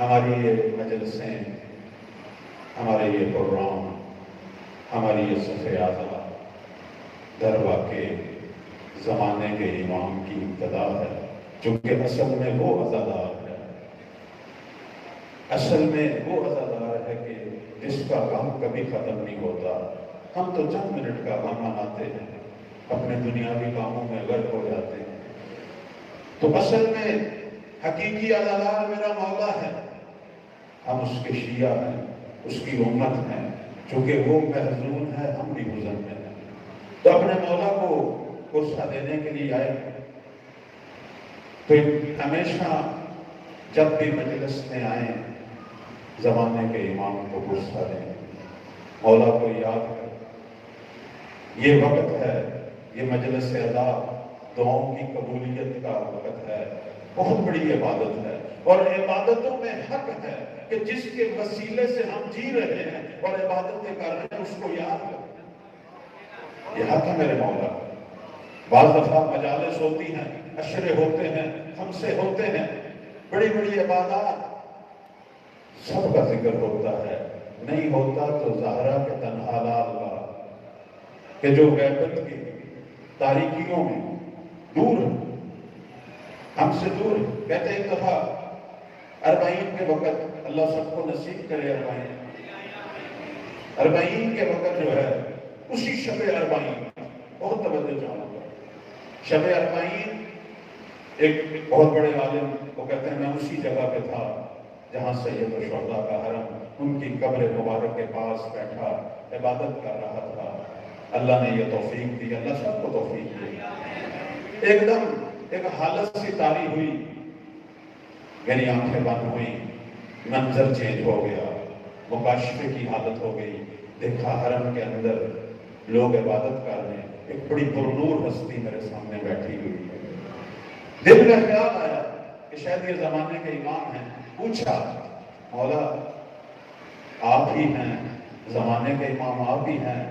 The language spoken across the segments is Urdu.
ہماری یہ مجلسیں، ہمارے یہ پروگرام، ہماری یہ صف آزاد در واقع زمانے کے امام کی ابتدا ہے، جو کہ اصل میں وہ عزادار ہے، اصل میں وہ عزادار ہے کہ جس کا غم کبھی ختم نہیں ہوتا۔ ہم تو چند منٹ کا غم مناتے ہیں، اپنے دنیاوی کاموں میں غرق ہو جاتے ہیں، تو اصل میں حقیقی عزادار میرا مولا ہے۔ ہم اس کے شیعہ ہیں، اس کی امت ہیں، چونکہ وہ محزون ہے، ہم بھی مزمل ہیں، تو اپنے مولا کو غصہ دینے کے لیے آئے۔ تو ہمیشہ جب بھی مجلس میں آئیں، زمانے کے امام کو غصہ دیں، مولا کو یاد کریں۔ یہ وقت ہے، یہ مجلس ادا دعاؤں کی قبولیت کا وقت ہے، بہت بڑی عبادت ہے، اور عبادتوں میں حق ہے کہ جس کے وسیلے سے ہم جی رہے ہیں اور عبادتیں کر رہے ہیں اس کو یاد کریں۔ یہ حق ہے میرے مولا۔ بعض دفعہ مجالس ہوتی ہیں، عشرے ہوتے ہیں، خمسے ہوتے ہیں، بڑی بڑی عبادات، سب کا ذکر ہوتا ہے، نہیں ہوتا تو زہرا کے تنہا لال کا کہ جو غیبت کی تاریکیوں میں دور ہے، ہم سے دور ہے۔ کہتے ہیں ایک دفعہ اربعین کے وقت، اللہ سب کو نصیب کرے اربعین کے وقت جو ہے، اسی شب اربعین، بہت توجہ چاہوں گا، شب اربعین ایک بہت بڑے عالم وہ کہتے ہیں میں اسی جگہ پہ تھا جہاں سید الشہداء کا حرم، ان کی قبر مبارک کے پاس بیٹھا عبادت کر رہا تھا۔ اللہ نے یہ توفیق دی، اللہ سب کو توفیق دی۔ ایک دم ایک حالت سی طاری ہوئی، میری آنکھیں بند ہوئیں، منظر چینج ہو گیا، مکاشفے کی حالت ہو گئی۔ دیکھا حرم کے اندر لوگ عبادت کر رہے ہیں، ایک بڑی پرنور ہستی میرے سامنے بیٹھی ہوئی ہے۔ دل میں خیال آیا کہ شاید یہ زمانے کے امام ہیں۔ پوچھا مولا آپ ہی ہیں، زمانے کے امام آپ ہی ہیں؟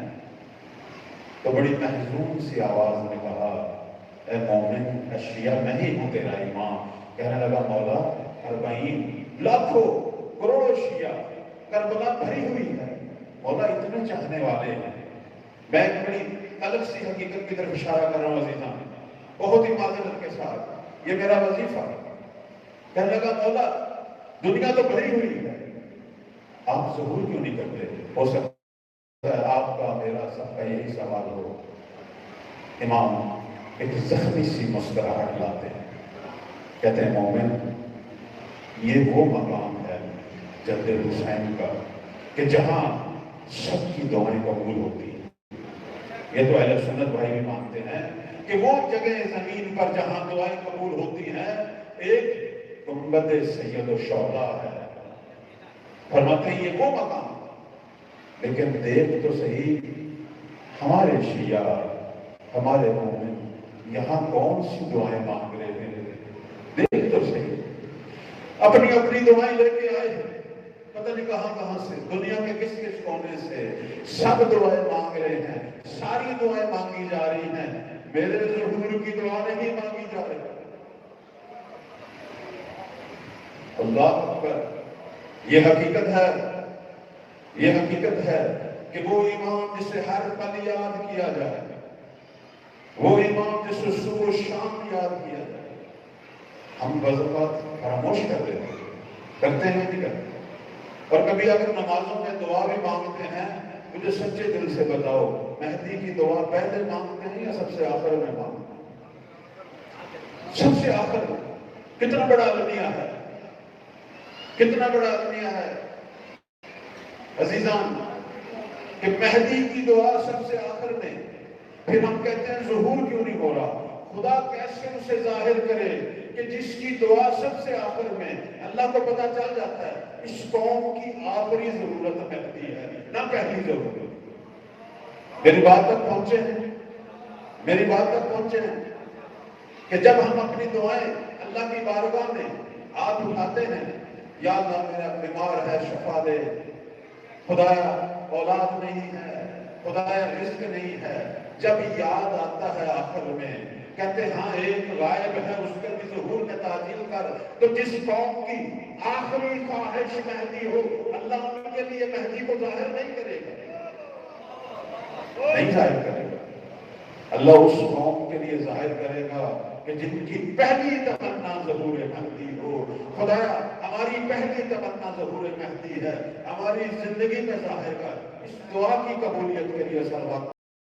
تو بڑی محزون سی آواز میں کہا اے مومن، اشیاء میں ہی ہوں تیرا امام۔ کہنے لگا مولا اربعین لاکھوں کروڑوں شیعہ کربلا بھری ہوئی ہے، مولا اتنے چاہنے والے ہیں۔ میں ایک بڑی الگ سی حقیقت کی طرف اشارہ کر رہا ہوں عزیزاں، بہت ہی معذرت کے ساتھ، یہ میرا وظیفہ ہے۔ کہنے لگا مولا دنیا تو بھری ہوئی ہے، آپ ظہور کیوں نہیں کرتے؟ ہو سکتا ہے آپ کا میرا سب کا یہی سوال ہو۔ امام ایک زخمی سی مسکراہٹ لاتے ہیں، کہتے ہیں مومن یہ وہ مقام ہے جد حسین کا کہ جہاں سب کی دعائیں قبول ہوتی ہیں۔ یہ تو اہل سنت بھائی بھی مانتے ہیں کہ وہ جگہ زمین پر جہاں دعائیں قبول ہوتی ہیں ایک گنبد سید الشہداء ہے۔ فرماتے ہیں یہ وہ مقام، لیکن دیکھ تو صحیح ہمارے شیعہ، ہمارے مومن یہاں کون سی دعائیں مانگ رہے ہیں، دیکھ تو صحیح۔ اپنی اپنی دعائیں لے کے آئے ہیں، پتہ نہیں کہاں کہاں سے، دنیا کے کس کس کونے سے، سب دعائیں مانگ رہے ہیں، ساری دعائیں مانگی جا رہی ہیں، میرے ظہور کی دعا نہیں مانگی جا رہی۔ اللہ اکبر، یہ حقیقت ہے، یہ حقیقت ہے کہ وہ امام جسے ہر پل یاد کیا جائے، وہ امام جسے صبح و شام یاد کیا جائے، ہم وظیفات فراموش کر دیتے ہیں، کرتے ہیں نہیں کرتے؟ اور کبھی اگر نمازوں میں دعا بھی مانگتے ہیں، مجھے سچے دل سے بتاؤ مہدی کی دعا پہلے مانگتے ہیں یا سب سے آخر میں مانگتے ہیں؟ سب سے آخر میں۔ کتنا بڑا المیہ ہے، کتنا بڑا المیہ ہے عزیزان، کہ مہدی کی دعا سب سے آخر میں، پھر ہم کہتے ہیں ظہور کیوں نہیں ہو رہا؟ خدا کیسے اسے ظاہر کرے کہ جس کی دعا سب سے آخر میں؟ اللہ کو پتا چل جاتا ہے اس قوم کی آخری ضرورت مہدی ہے، نہ پہلی ضرورت۔ میری بات تک پہنچے ہیں، میری بات تک پہنچے ہیں کہ جب ہم اپنی دعائیں اللہ کی بارگاہ میں ہاتھ اٹھاتے ہیں، یا اللہ میرا بیمار ہے شفا دے، خدایا اولاد نہیں ہے، خدایا رزق نہیں ہے، جب یاد آتا ہے آخر میں کہتے ہاں ایک غائب ہے اس کے بھی ظہور میں تعجیل کر. تو جس قوم کی آخری خواہش مہدی ہو اللہ ان کے لیے مہدی کو ظاہر نہیں کرے گا, نہیں ظاہر کرے گا. اللہ اس قوم کے لیے ظاہر کرے گا کہ جن کی پہلی تمنا ظہور مہدی ہو. خدایا ہماری پہلی تمنا ظہور مہدی ہے, ہماری زندگی میں ظاہر کر. اس دعا کی قبولیت کے لیے سلوات